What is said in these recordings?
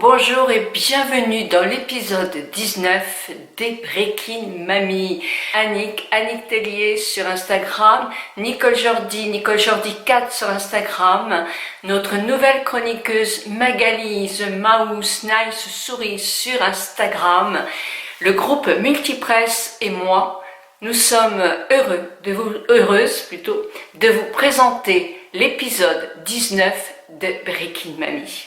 Bonjour et bienvenue dans l'épisode 19 des Breaking Mamie. Annick Tellier sur Instagram, Nicole Jordi 4 sur Instagram, notre nouvelle chroniqueuse Magali The Mouse Nice Souris sur Instagram, le groupe Multipress et moi, nous sommes heureuses de vous présenter l'épisode 19 de Breaking Mamie.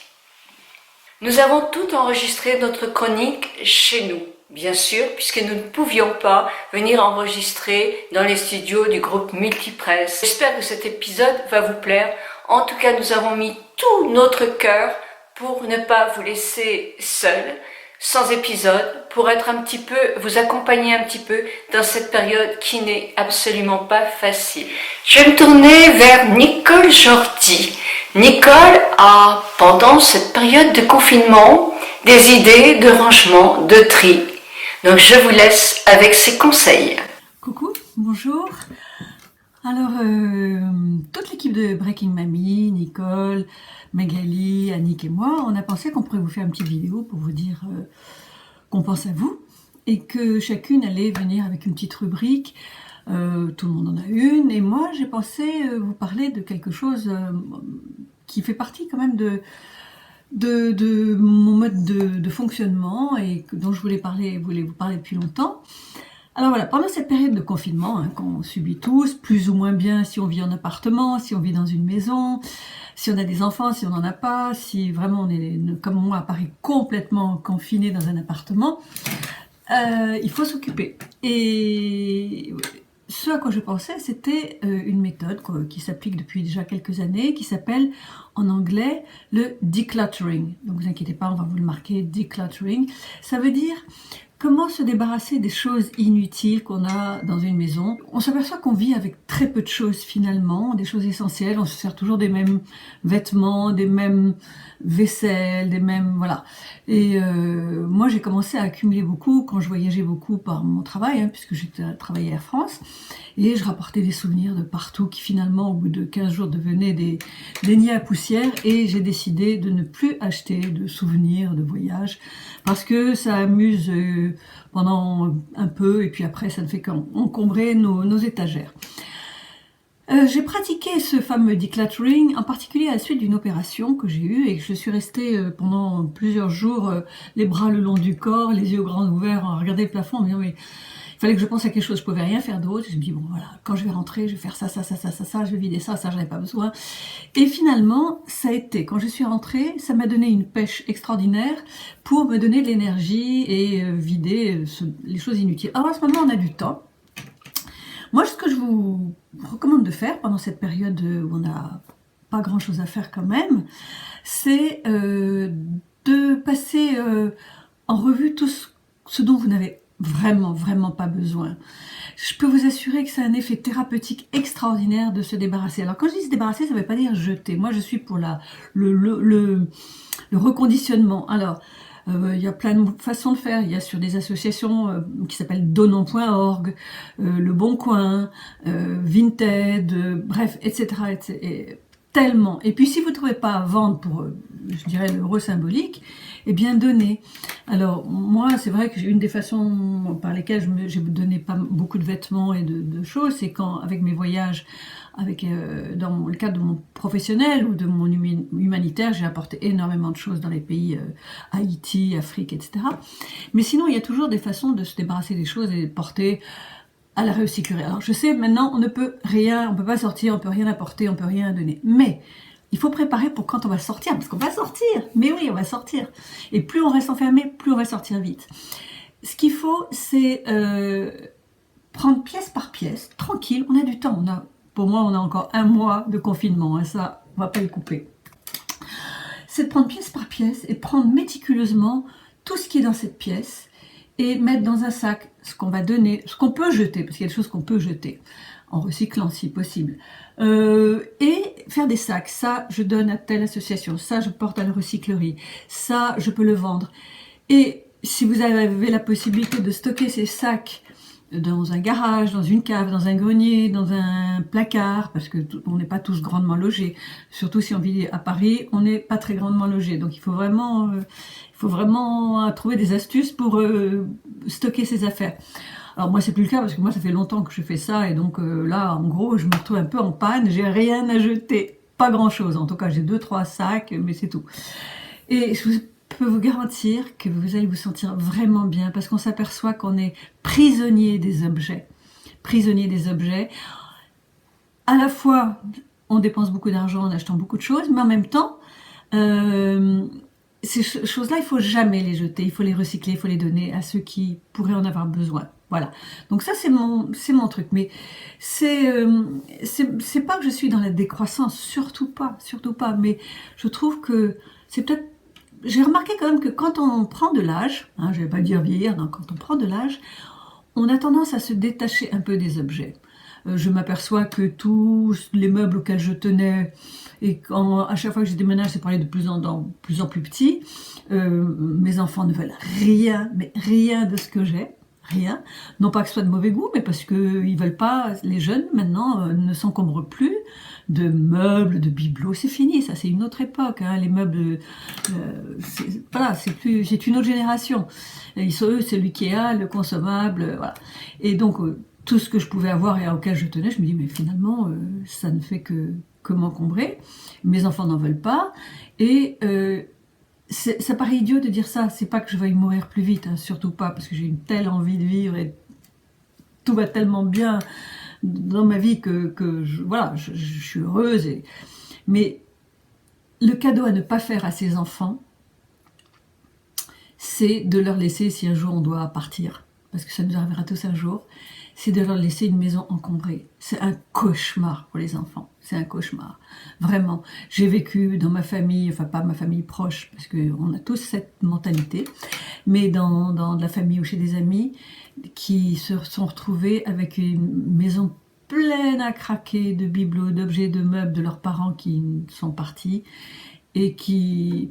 Nous avons tout enregistré notre chronique chez nous, bien sûr, puisque nous ne pouvions pas venir enregistrer dans les studios du groupe Multipress. J'espère que cet épisode va vous plaire. En tout cas, nous avons mis tout notre cœur pour ne pas vous laisser seul, sans épisode, pour vous accompagner un petit peu dans cette période qui n'est absolument pas facile. Je vais me tourner vers Nicole Jordi. Nicole a, pendant cette période de confinement, des idées de rangement, de tri. Donc je vous laisse avec ses conseils. Coucou, bonjour. Alors, toute l'équipe de Breaking Mamie, Nicole, Magali, Annick et moi, on a pensé qu'on pourrait vous faire une petite vidéo pour vous dire qu'on pense à vous et que chacune allait venir avec une petite rubrique. Tout le monde en a une, et moi j'ai pensé vous parler de quelque chose qui fait partie quand même de mon mode de fonctionnement et dont je voulais vous parler depuis longtemps. Alors voilà, pendant cette période de confinement qu'on subit tous, plus ou moins bien si on vit en appartement, si on vit dans une maison, si on a des enfants, si on n'en a pas, si vraiment on est comme moi à Paris complètement confiné dans un appartement, il faut s'occuper. Et ce à quoi je pensais, c'était une méthode qui s'applique depuis déjà quelques années, qui s'appelle en anglais le decluttering. Donc vous inquiétez pas, on va vous le marquer, decluttering. Ça veut dire comment se débarrasser des choses inutiles qu'on a dans une maison. On s'aperçoit qu'on vit avec très peu de choses finalement, des choses essentielles. On se sert toujours des mêmes vêtements, des mêmes vaisselles, des mêmes... voilà. Et moi j'ai commencé à accumuler beaucoup quand je voyageais beaucoup par mon travail, puisque j'étais travaillé à Air France. Et je rapportais des souvenirs de partout qui finalement au bout de 15 jours devenaient des nids à poussière. Et j'ai décidé de ne plus acheter de souvenirs de voyage parce que ça amuse pendant un peu et puis après ça ne fait qu'encombrer nos étagères. J'ai pratiqué ce fameux decluttering, en particulier à la suite d'une opération que j'ai eue et que je suis restée pendant plusieurs jours, les bras le long du corps, les yeux grands ouverts, à regarder le plafond, en me disant mais il fallait que je pense à quelque chose, je pouvais rien faire d'autre. Je me dis bon voilà, quand je vais rentrer, je vais faire ça, je vais vider ça, j'en ai pas besoin. Et finalement, ça a été, quand je suis rentrée, ça m'a donné une pêche extraordinaire pour me donner de l'énergie et vider les choses inutiles. Alors à ce moment, on a du temps. Moi, ce que je vous recommande de faire pendant cette période où on n'a pas grand-chose à faire quand même, c'est de passer en revue tout ce dont vous n'avez vraiment pas besoin. Je peux vous assurer que c'est un effet thérapeutique extraordinaire de se débarrasser. Alors quand je dis se débarrasser, ça ne veut pas dire jeter. Moi, je suis pour le reconditionnement. Alors, il y a plein de façons de faire. Il y a sur des associations qui s'appellent donnons.org, Le Bon Coin, Vinted, bref, etc. Tellement. Et puis si vous ne trouvez pas à vendre pour, je dirais, l'euro symbolique, eh bien donnez. Alors moi, c'est vrai que une des façons par lesquelles j'ai donné pas beaucoup de vêtements et de choses, c'est quand, avec mes voyages, dans le cadre de mon professionnel ou de mon humanitaire, j'ai apporté énormément de choses dans les pays Haïti, Afrique, etc. Mais sinon, il y a toujours des façons de se débarrasser des choses et de porter à la recyclerie. Alors je sais, maintenant on ne peut rien, on ne peut pas sortir, on ne peut rien apporter, on ne peut rien donner. Mais il faut préparer pour quand on va sortir, parce qu'on va sortir. Mais oui, on va sortir. Et plus on reste enfermé, plus on va sortir vite. Ce qu'il faut, c'est prendre pièce par pièce, tranquille, on a du temps. Pour moi, on a encore 1 mois de confinement, ça, on ne va pas le couper. C'est de prendre pièce par pièce et prendre méticuleusement tout ce qui est dans cette pièce et mettre dans un sac ce qu'on va donner, ce qu'on peut jeter, parce qu'il y a des choses qu'on peut jeter, en recyclant si possible. Et faire des sacs, ça je donne à telle association, ça je porte à la recyclerie, ça je peux le vendre. Et si vous avez la possibilité de stocker ces sacs dans un garage, dans une cave, dans un grenier, dans un placard, parce que on n'est pas tous grandement logés. Surtout si on vit à Paris, on n'est pas très grandement logés. Donc il faut vraiment trouver des astuces pour stocker ses affaires. Alors moi c'est plus le cas parce que moi ça fait longtemps que je fais ça et donc là en gros je me retrouve un peu en panne, j'ai rien à jeter, pas grand chose, en tout cas j'ai 2-3 sacs mais c'est tout. Et je peux vous garantir que vous allez vous sentir vraiment bien parce qu'on s'aperçoit qu'on est prisonnier des objets. Prisonnier des objets. À la fois, on dépense beaucoup d'argent en achetant beaucoup de choses, mais en même temps, ces choses-là, il faut jamais les jeter, il faut les recycler, il faut les donner à ceux qui pourraient en avoir besoin. Voilà. Donc ça, c'est mon truc. Mais c'est pas que je suis dans la décroissance, surtout pas. Mais je trouve que c'est peut-être. J'ai remarqué quand même que quand on prend de l'âge, je vais pas dire vieillir, non, quand on prend de l'âge, on a tendance à se détacher un peu des objets. Je m'aperçois que tous les meubles auxquels je tenais, et à chaque fois que j'ai déménagé, c'est pour aller de plus en plus petit, mes enfants ne veulent rien, mais rien de ce que j'ai. Rien. Non pas que ce soit de mauvais goût, mais parce qu'ils veulent pas, les jeunes maintenant ne s'encombrent plus de meubles, de bibelots, c'est fini, ça c'est une autre époque, les meubles, voilà, c'est une autre génération. Ils sont eux, c'est l'IKEA, le consommable, voilà. Et donc tout ce que je pouvais avoir et auquel je tenais, je me dis mais finalement ça ne fait que m'encombrer. Mes enfants n'en veulent pas et ça paraît idiot de dire ça, c'est pas que je veuille mourir plus vite, surtout pas, parce que j'ai une telle envie de vivre et tout va tellement bien dans ma vie que je suis heureuse. Mais le cadeau à ne pas faire à ses enfants, c'est de leur laisser, si un jour on doit partir, parce que ça nous arrivera tous un jour, c'est de leur laisser une maison encombrée. C'est un cauchemar pour les enfants. C'est un cauchemar. Vraiment. J'ai vécu dans ma famille, enfin pas ma famille proche, parce qu'on a tous cette mentalité, mais dans de la famille ou chez des amis qui se sont retrouvés avec une maison pleine à craquer de bibelots, d'objets, de meubles de leurs parents qui sont partis et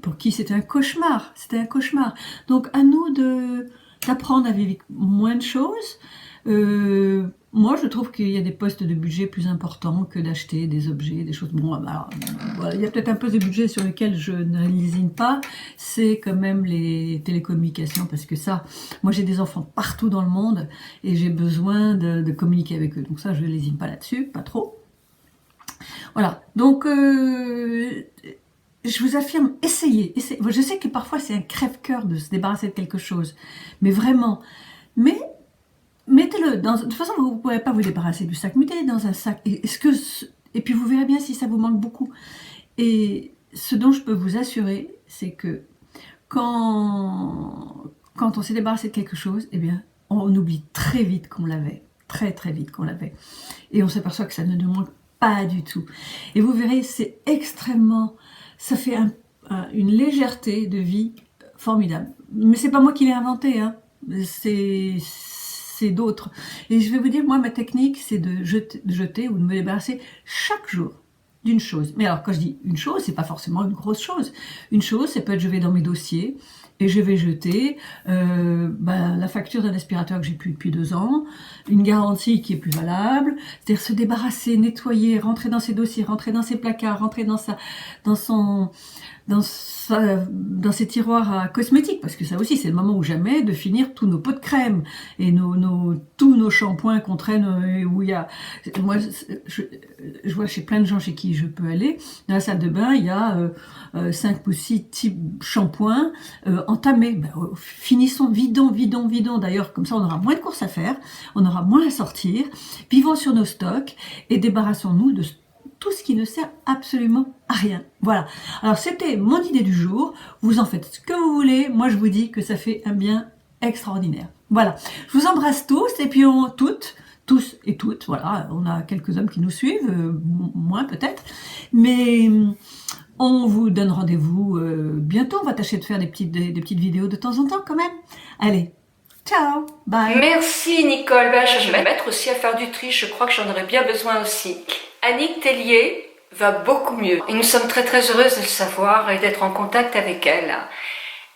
pour qui c'était un cauchemar. C'était un cauchemar. Donc à nous d'apprendre à vivre moins de choses. Moi, je trouve qu'il y a des postes de budget plus importants que d'acheter des objets, des choses. Bon, alors, voilà, il y a peut-être un poste de budget sur lequel je ne lésine pas, c'est quand même les télécommunications, parce que ça, moi j'ai des enfants partout dans le monde et j'ai besoin de communiquer avec eux. Donc ça, je ne lésine pas là-dessus, pas trop. Voilà, donc je vous affirme, essayez. Je sais que parfois c'est un crève-cœur de se débarrasser de quelque chose, mais vraiment, mettez-le dans. De toute façon, vous ne pourrez pas vous débarrasser du sac. Mettez-le dans un sac. Et puis vous verrez bien si ça vous manque beaucoup. Et ce dont je peux vous assurer, c'est que quand on s'est débarrassé de quelque chose, eh bien, on oublie très vite qu'on l'avait. Très très vite qu'on l'avait. Et on s'aperçoit que ça ne nous manque pas du tout. Et vous verrez, c'est extrêmement. Ça fait une légèreté de vie formidable. Mais c'est pas moi qui l'ai inventé, c'est d'autres. Et je vais vous dire, moi, ma technique, c'est de jeter ou de me débarrasser chaque jour d'une chose. Mais alors, quand je dis une chose, c'est pas forcément une grosse chose. Une chose, ça peut être, je vais dans mes dossiers et je vais jeter la facture d'un aspirateur que j'ai plus depuis 2 ans, une garantie qui est plus valable, c'est-à-dire se débarrasser, nettoyer, rentrer dans ses dossiers, rentrer dans ses placards, rentrer dans ses tiroirs à cosmétiques, parce que ça aussi c'est le moment ou jamais de finir tous nos pots de crème et tous nos shampoings qu'on traîne où il y a. Moi je vois chez plein de gens chez qui je peux aller, dans la salle de bain il y a 5 ou 6 types shampoings entamés. Finissons, vidons. D'ailleurs, comme ça on aura moins de courses à faire, on aura moins à sortir, vivons sur nos stocks et débarrassons-nous de tout ce qui ne sert absolument à rien. Voilà. Alors c'était mon idée du jour. Vous en faites ce que vous voulez. Moi je vous dis que ça fait un bien extraordinaire. Voilà. Je vous embrasse tous et puis tous et toutes. Voilà. On a quelques hommes qui nous suivent, moins peut-être. Mais on vous donne rendez-vous bientôt. On va tâcher de faire des petites vidéos de temps en temps quand même. Allez. Ciao, bye. Merci Nicole. Je vais me mettre aussi à faire du tri. Je crois que j'en aurais bien besoin aussi. Annick Tellier va beaucoup mieux et nous sommes très très heureuses de le savoir et d'être en contact avec elle.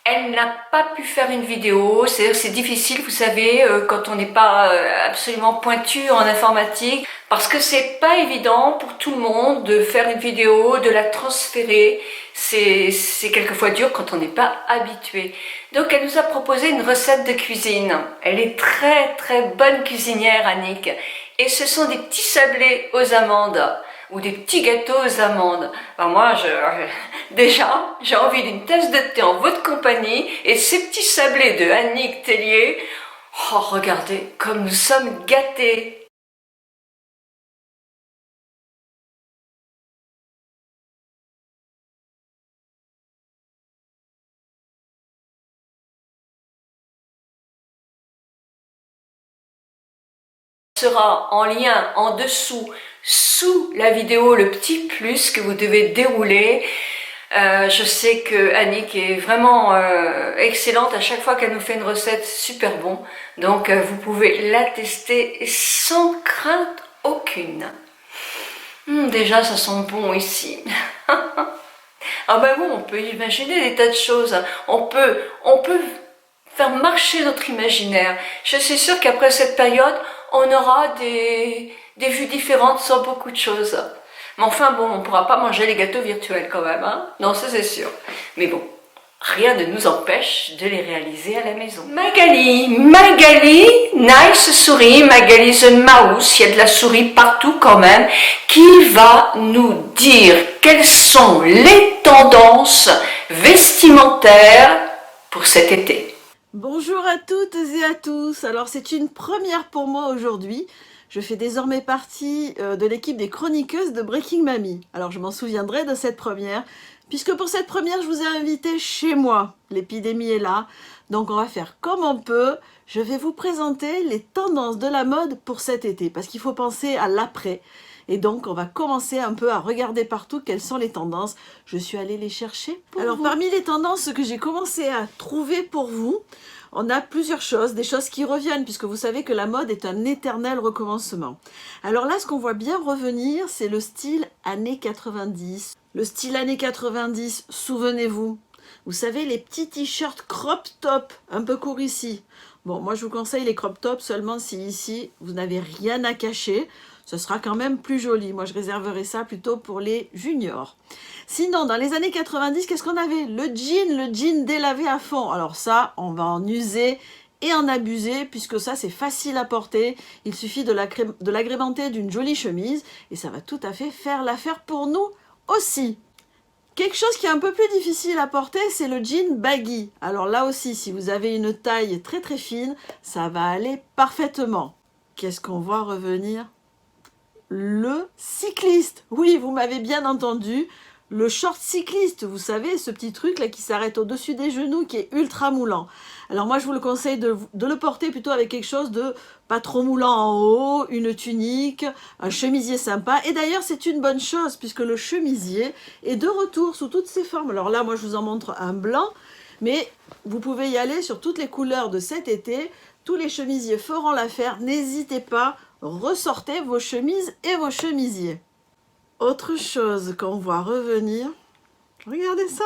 Elle n'a pas pu faire une vidéo, c'est difficile, vous savez, quand on n'est pas absolument pointu en informatique, parce que c'est pas évident pour tout le monde de faire une vidéo, de la transférer. C'est quelquefois dur quand on n'est pas habitué. Donc elle nous a proposé une recette de cuisine. Elle est très bonne cuisinière, Annick. Et ce sont des petits sablés aux amandes ou des petits gâteaux aux amandes. Alors moi, déjà, j'ai envie d'une tasse de thé en votre compagnie et ces petits sablés de Annick Tellier. Oh, regardez comme nous sommes gâtés. Sera en lien en dessous sous la vidéo le petit plus que vous devez dérouler. Je sais que Annick est vraiment excellente à chaque fois qu'elle nous fait une recette super bon, donc vous pouvez la tester sans crainte aucune. Déjà ça sent bon ici. Ah ben bon, on peut imaginer des tas de choses, on peut faire marcher notre imaginaire. Je suis sûre qu'après cette période, on aura des vues différentes sur beaucoup de choses. Mais enfin bon, on ne pourra pas manger les gâteaux virtuels quand même, hein? Non, ça c'est sûr. Mais bon, rien ne nous empêche de les réaliser à la maison. Magali, nice souris, Magali the mouse, il y a de la souris partout quand même, qui va nous dire quelles sont les tendances vestimentaires pour cet été. Bonjour à toutes et à tous. Alors c'est une première pour moi aujourd'hui. Je fais désormais partie de l'équipe des chroniqueuses de Breaking Mamie. Alors je m'en souviendrai de cette première, puisque pour cette première je vous ai invité chez moi. L'épidémie est là, donc on va faire comme on peut. Je vais vous présenter les tendances de la mode pour cet été, parce qu'il faut penser à l'après. Et donc, on va commencer un peu à regarder partout quelles sont les tendances. Je suis allée les chercher pour vous. Parmi les tendances que j'ai commencé à trouver pour vous, on a plusieurs choses, des choses qui reviennent, puisque vous savez que la mode est un éternel recommencement. Alors là, ce qu'on voit bien revenir, c'est le style années 90. Le style années 90, souvenez-vous. Vous savez, les petits t-shirts crop top, un peu courts ici. Bon, moi je vous conseille les crop tops seulement si ici, vous n'avez rien à cacher. Ce sera quand même plus joli. Moi, je réserverai ça plutôt pour les juniors. Sinon, dans les années 90, qu'est-ce qu'on avait? Le jean délavé à fond. Alors ça, on va en user et en abuser, puisque ça, c'est facile à porter. Il suffit de l'agrémenter d'une jolie chemise, et ça va tout à fait faire l'affaire pour nous aussi. Quelque chose qui est un peu plus difficile à porter, c'est le jean baggy. Alors là aussi, si vous avez une taille très fine, ça va aller parfaitement. Qu'est-ce qu'on voit revenir? Le cycliste. Oui, vous m'avez bien entendu. Le short cycliste, vous savez, ce petit truc là qui s'arrête au-dessus des genoux, qui est ultra moulant. Alors moi, je vous le conseille de le porter plutôt avec quelque chose de pas trop moulant en haut, une tunique, un chemisier sympa. Et d'ailleurs, c'est une bonne chose puisque le chemisier est de retour sous toutes ses formes. Alors là, moi, je vous en montre un blanc, mais vous pouvez y aller sur toutes les couleurs de cet été. Tous les chemisiers feront l'affaire. N'hésitez pas, ressortez vos chemises et vos chemisiers. Autre chose qu'on voit revenir, regardez ça,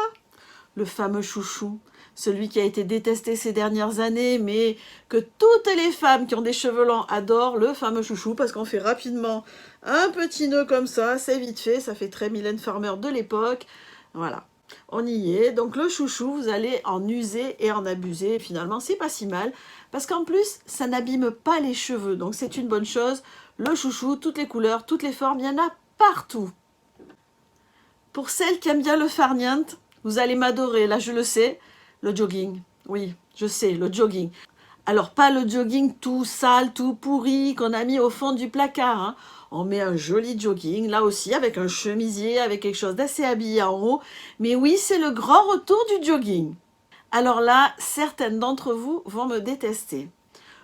le fameux chouchou, celui qui a été détesté ces dernières années, mais que toutes les femmes qui ont des cheveux longs adorent, le fameux chouchou, parce qu'on fait rapidement un petit nœud comme ça, c'est vite fait, ça fait très Mylène Farmer de l'époque, voilà. On y est, donc le chouchou, vous allez en user et en abuser, finalement c'est pas si mal, parce qu'en plus ça n'abîme pas les cheveux, donc c'est une bonne chose. Le chouchou, toutes les couleurs, toutes les formes, il y en a partout. Pour celles qui aiment bien le farniente, vous allez m'adorer, là je le sais, le jogging, oui, je sais, le jogging. Alors pas le jogging tout sale, tout pourri, qu'on a mis au fond du placard, hein. On met un joli jogging, là aussi, avec un chemisier, avec quelque chose d'assez habillé en haut. Mais oui, c'est le grand retour du jogging. Alors là, certaines d'entre vous vont me détester.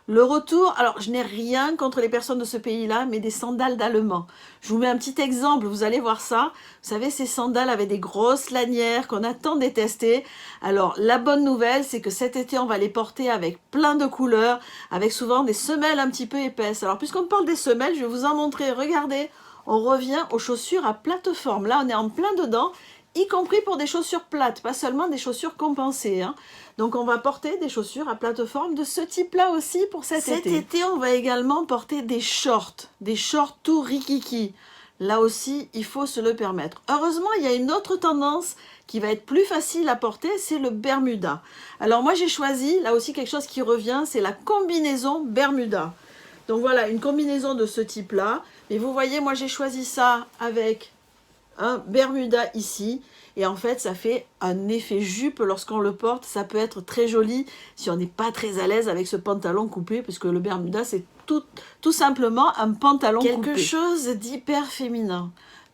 Le retour, alors je n'ai rien contre les personnes de ce pays-là, mais des sandales d'Allemands. Je vous mets un petit exemple, vous allez voir ça. Vous savez, ces sandales avec des grosses lanières qu'on a tant détestées. Alors, la bonne nouvelle, c'est que cet été, on va les porter avec plein de couleurs, avec souvent des semelles un petit peu épaisses. Alors, puisqu'on parle des semelles, je vais vous en montrer. Regardez, on revient aux chaussures à plateforme. Là, on est en plein dedans. y compris pour des chaussures plates, pas seulement des chaussures compensées, hein. Donc on va porter des chaussures à plateforme de ce type-là aussi pour cet été. Cet été, on va également porter des shorts tout rikiki. Là aussi, il faut se le permettre. Heureusement, il y a une autre tendance qui va être plus facile à porter, c'est le Bermuda. Alors moi, j'ai choisi, là aussi quelque chose qui revient, c'est la combinaison Bermuda. Donc voilà, une combinaison de ce type-là. Et vous voyez, moi j'ai choisi ça avec un Bermuda ici. Et en fait, ça fait un effet jupe lorsqu'on le porte. Ça peut être très joli si on n'est pas très à l'aise avec ce pantalon coupé, parce que le Bermuda, c'est tout simplement un pantalon coupé. Quelque chose d'hyper féminin.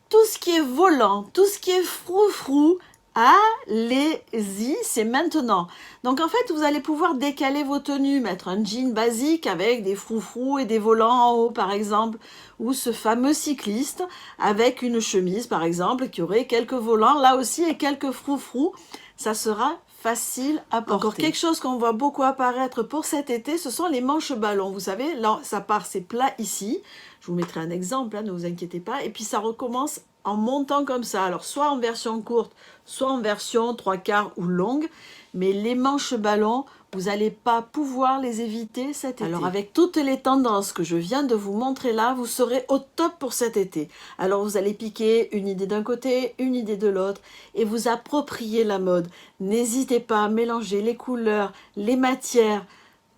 Tout ce qui est volant, tout ce qui est froufrou, allez-y, c'est maintenant. Donc en fait, vous allez pouvoir décaler vos tenues, mettre un jean basique avec des froufrous et des volants en haut, par exemple, ou ce fameux cycliste avec une chemise, par exemple, qui aurait quelques volants là aussi et quelques froufrous. Ça sera facile à porter. Encore quelque chose qu'on voit beaucoup apparaître pour cet été, ce sont les manches ballons. Vous savez, là, ça part, c'est plat ici. Je vous mettrai un exemple, hein, ne vous inquiétez pas. Et puis ça recommence en montant comme ça. Alors, soit en version courte, soit en version 3/4 ou longue. Mais les manches ballons, vous n'allez pas pouvoir les éviter cet été. Alors, avec toutes les tendances que je viens de vous montrer là, vous serez au top pour cet été. Alors, vous allez piquer une idée d'un côté, une idée de l'autre et vous approprier la mode. N'hésitez pas à mélanger les couleurs, les matières.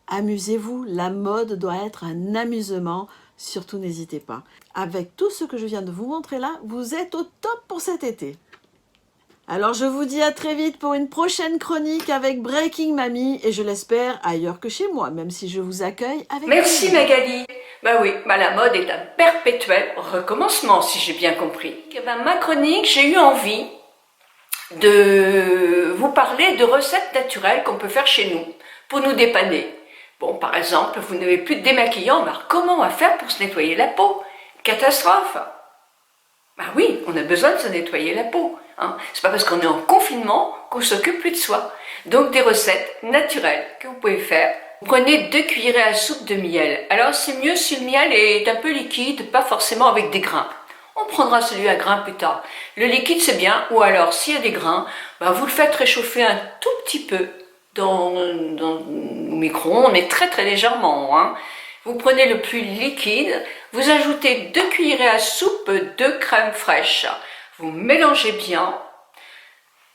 Amusez-vous, la mode doit être un amusement. Surtout, n'hésitez pas. Avec tout ce que je viens de vous montrer là, vous êtes au top pour cet été. Alors, je vous dis à très vite pour une prochaine chronique avec Breaking Mamie et je l'espère ailleurs que chez moi, même si je vous accueille avec... Merci Magali. Bah oui, la mode est un perpétuel recommencement, si j'ai bien compris. Ma chronique, j'ai eu envie de vous parler de recettes naturelles qu'on peut faire chez nous pour nous dépanner. Bon, par exemple, vous n'avez plus de démaquillant, alors comment on va faire pour se nettoyer la peau? Catastrophe! Bah oui, on a besoin de se nettoyer la peau. Hein. C'est pas parce qu'on est en confinement qu'on s'occupe plus de soi. Donc des recettes naturelles que vous pouvez faire. Vous prenez 2 cuillerées à soupe de miel. Alors c'est mieux si le miel est un peu liquide, pas forcément avec des grains. On prendra celui à grains plus tard. Le liquide c'est bien, ou alors s'il y a des grains, vous le faites réchauffer un tout petit peu dans le micro-ondes, mais très très légèrement. Hein. Vous prenez le plus liquide, vous ajoutez 2 cuillerées à soupe de crème fraîche. Vous mélangez bien,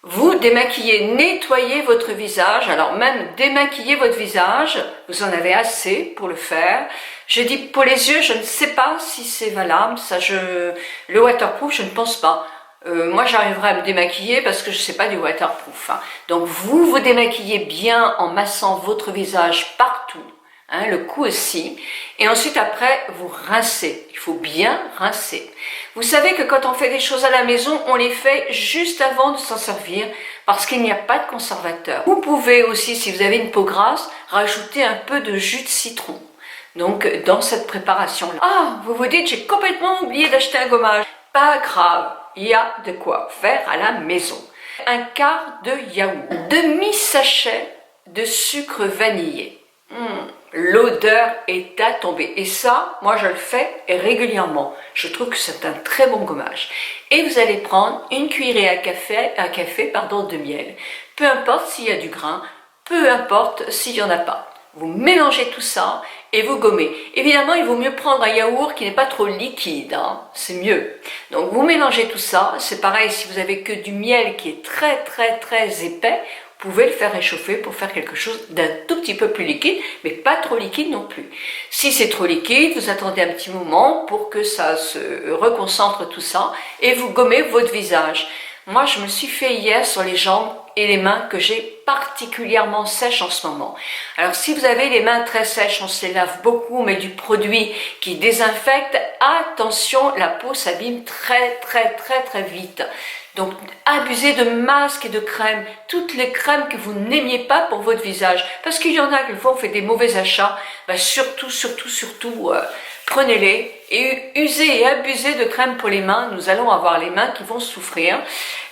vous démaquillez, nettoyez votre visage, alors même démaquiller votre visage, vous en avez assez pour le faire. Je dis pour les yeux, je ne sais pas si c'est valable, le waterproof, je ne pense pas. Moi j'arriverai à me démaquiller parce que je ne sais pas du waterproof. Hein. Donc vous démaquillez bien en massant votre visage partout. Hein, le cou aussi, et ensuite après vous rincez, il faut bien rincer. Vous savez que quand on fait des choses à la maison, on les fait juste avant de s'en servir parce qu'il n'y a pas de conservateur. Vous pouvez aussi, si vous avez une peau grasse, rajouter un peu de jus de citron. Donc dans cette préparation-là. Ah, vous vous dites, j'ai complètement oublié d'acheter un gommage. Pas grave, il y a de quoi faire à la maison. Un quart de yaourt, demi-sachet de sucre vanillé. L'odeur est à tomber. Et ça, moi je le fais régulièrement. Je trouve que c'est un très bon gommage. Et vous allez prendre une cuillerée à café de miel. Peu importe s'il y a du grain, peu importe s'il n'y en a pas. Vous mélangez tout ça et vous gommez. Évidemment, il vaut mieux prendre un yaourt qui n'est pas trop liquide. Hein. C'est mieux. Donc vous mélangez tout ça. C'est pareil si vous avez que du miel qui est très très très épais. Vous pouvez le faire réchauffer pour faire quelque chose d'un tout petit peu plus liquide, mais pas trop liquide non plus. Si c'est trop liquide, vous attendez un petit moment pour que ça se reconcentre tout ça et vous gommez votre visage. Moi, je me suis fait hier sur les jambes et les mains que j'ai particulièrement sèches en ce moment. Alors, si vous avez les mains très sèches, on se les lave beaucoup, mais du produit qui désinfecte, attention, la peau s'abîme très très très très vite. Donc, abusez de masques et de crèmes, toutes les crèmes que vous n'aimiez pas pour votre visage. Parce qu'il y en a, quelquefois, on fait des mauvais achats. Surtout, prenez-les et usez et abusez de crèmes pour les mains. Nous allons avoir les mains qui vont souffrir.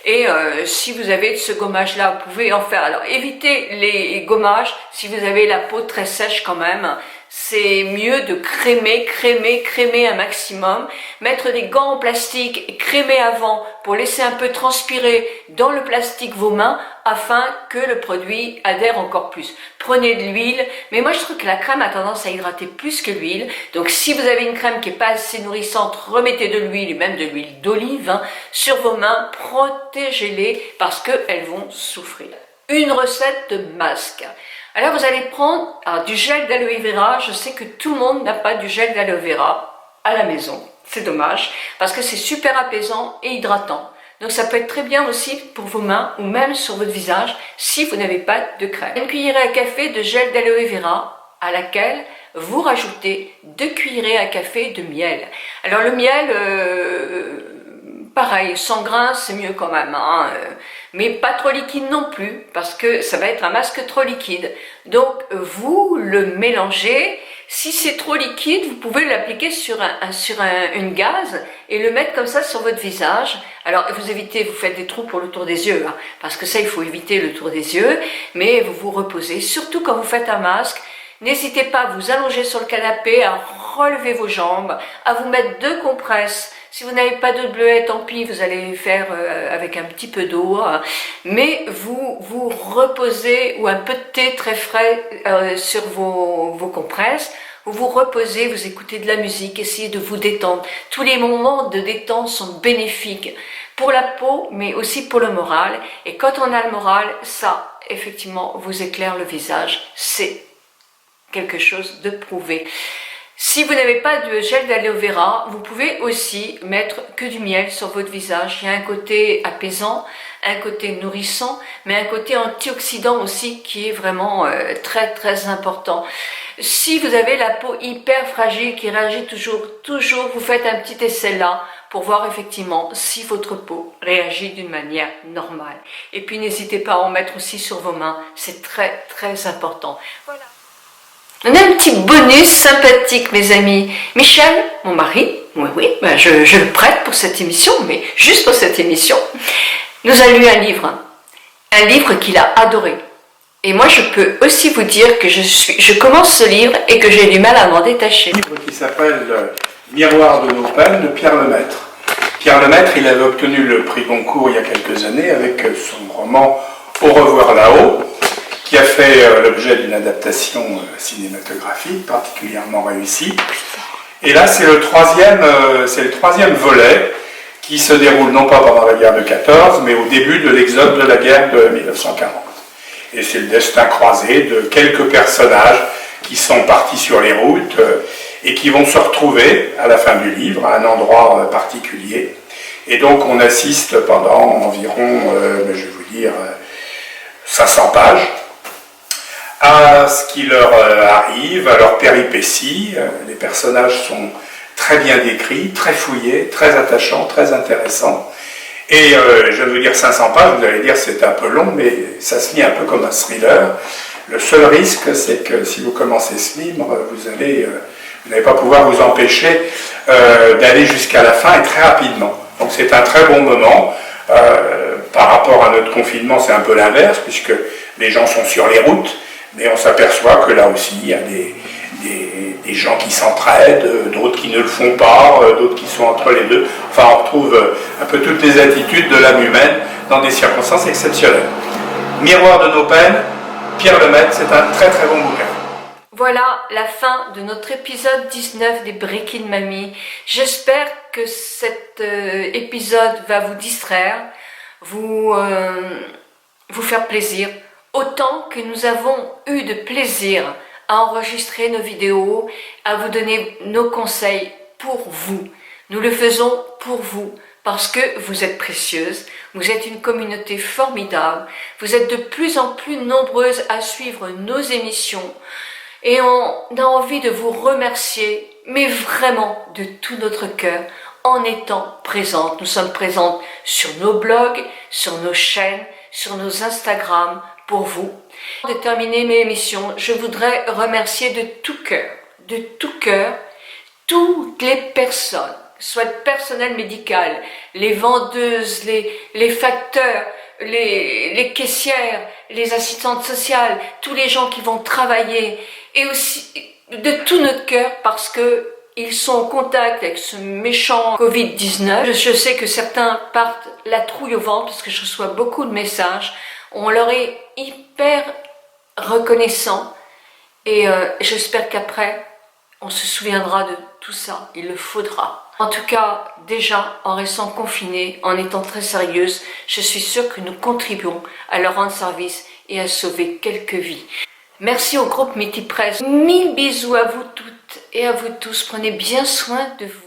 Et si vous avez ce gommage-là, vous pouvez en faire. Alors, évitez les gommages si vous avez la peau très sèche quand même. C'est mieux de crémer un maximum, mettre des gants en plastique et crémer avant pour laisser un peu transpirer dans le plastique vos mains afin que le produit adhère encore plus. Prenez de l'huile, mais moi je trouve que la crème a tendance à hydrater plus que l'huile, donc si vous avez une crème qui n'est pas assez nourrissante, remettez de l'huile et même de l'huile d'olive sur vos mains, protégez-les parce qu'elles vont souffrir. Une recette de masque. Alors vous allez prendre du gel d'aloe vera. Je sais que tout le monde n'a pas du gel d'aloe vera à la maison. C'est dommage parce que c'est super apaisant et hydratant. Donc ça peut être très bien aussi pour vos mains ou même sur votre visage si vous n'avez pas de crème. Une cuillerée à café de gel d'aloe vera à laquelle vous rajoutez 2 cuillerées à café de miel. Alors le miel, pareil, 100 grains c'est mieux quand même, mais pas trop liquide non plus parce que ça va être un masque trop liquide. Donc vous le mélangez. Si c'est trop liquide, vous pouvez l'appliquer sur une gaze et le mettre comme ça sur votre visage. Alors vous évitez, vous faites des trous pour le tour des yeux, parce que ça il faut éviter le tour des yeux, mais vous vous reposez, surtout quand vous faites un masque. N'hésitez pas à vous allonger sur le canapé, à relever vos jambes, à vous mettre 2 compresses. Si vous n'avez pas d'eau de bleuet, tant pis, vous allez faire avec un petit peu d'eau. Mais vous vous reposez, ou un peu de thé très frais sur vos compresses. Vous vous reposez, vous écoutez de la musique, essayez de vous détendre. Tous les moments de détente sont bénéfiques pour la peau, mais aussi pour le moral. Et quand on a le moral, ça, effectivement, vous éclaire le visage. C'est quelque chose de prouvé. Si vous n'avez pas de gel d'aloe vera, vous pouvez aussi mettre que du miel sur votre visage. Il y a un côté apaisant, un côté nourrissant, mais un côté antioxydant aussi qui est vraiment très très important. Si vous avez la peau hyper fragile qui réagit toujours, vous faites un petit essai là pour voir effectivement si votre peau réagit d'une manière normale. Et puis n'hésitez pas à en mettre aussi sur vos mains, c'est très très important. Voilà. On a un petit bonus sympathique, mes amis. Michel, mon mari, oui, ben je le prête pour cette émission, mais juste pour cette émission, nous a lu un livre qu'il a adoré. Et moi, je peux aussi vous dire que je commence ce livre et que j'ai du mal à m'en détacher. Un livre qui s'appelle Miroir de nos peines de Pierre Lemaitre. Pierre Lemaitre, il avait obtenu le prix Goncourt il y a quelques années avec son roman Au revoir là-haut, qui a fait l'objet d'une adaptation cinématographique particulièrement réussie. Et là, c'est le troisième volet qui se déroule non pas pendant la guerre de 14, mais au début de l'exode de la guerre de 1940. Et c'est le destin croisé de quelques personnages qui sont partis sur les routes et qui vont se retrouver à la fin du livre à un endroit particulier. Et donc on assiste pendant environ, je vais vous dire, 500 pages, à ce qui leur arrive, à leurs péripéties. Les personnages sont très bien décrits, très fouillés, très attachants, très intéressants. Et je vais vous dire 500 pages, vous allez dire c'est un peu long, mais ça se lit un peu comme un thriller. Le seul risque, c'est que si vous commencez ce livre, vous n'allez pas pouvoir vous empêcher d'aller jusqu'à la fin et très rapidement. Donc c'est un très bon moment. Par rapport à notre confinement, c'est un peu l'inverse, puisque les gens sont sur les routes, mais on s'aperçoit que là aussi, il y a des gens qui s'entraident, d'autres qui ne le font pas, d'autres qui sont entre les deux. Enfin, on retrouve un peu toutes les attitudes de l'âme humaine dans des circonstances exceptionnelles. Miroir de nos peines, Pierre Lemaitre, c'est un très très bon bouquin. Voilà la fin de notre épisode 19 des Breaking Mamie. J'espère que cet épisode va vous distraire, vous faire plaisir, autant que nous avons eu de plaisir à enregistrer nos vidéos, à vous donner nos conseils pour vous. Nous le faisons pour vous, parce que vous êtes précieuses, vous êtes une communauté formidable, vous êtes de plus en plus nombreuses à suivre nos émissions, et on a envie de vous remercier, mais vraiment de tout notre cœur, en étant présentes. Nous sommes présentes sur nos blogs, sur nos chaînes, sur nos Instagram, pour vous. Avant de terminer mes émissions, je voudrais remercier de tout cœur, toutes les personnes, soit le personnel médical, les vendeuses, les facteurs, les caissières, les assistantes sociales, tous les gens qui vont travailler, et aussi de tout notre cœur parce que ils sont en contact avec ce méchant Covid-19. Je sais que certains partent la trouille au ventre parce que je reçois beaucoup de messages. On leur est hyper reconnaissant et j'espère qu'après, on se souviendra de tout ça. Il le faudra. En tout cas, déjà, en restant confinés, en étant très sérieuse, je suis sûre que nous contribuons à leur rendre service et à sauver quelques vies. Merci au groupe Multipresse. 1000 bisous à vous toutes et à vous tous. Prenez bien soin de vous.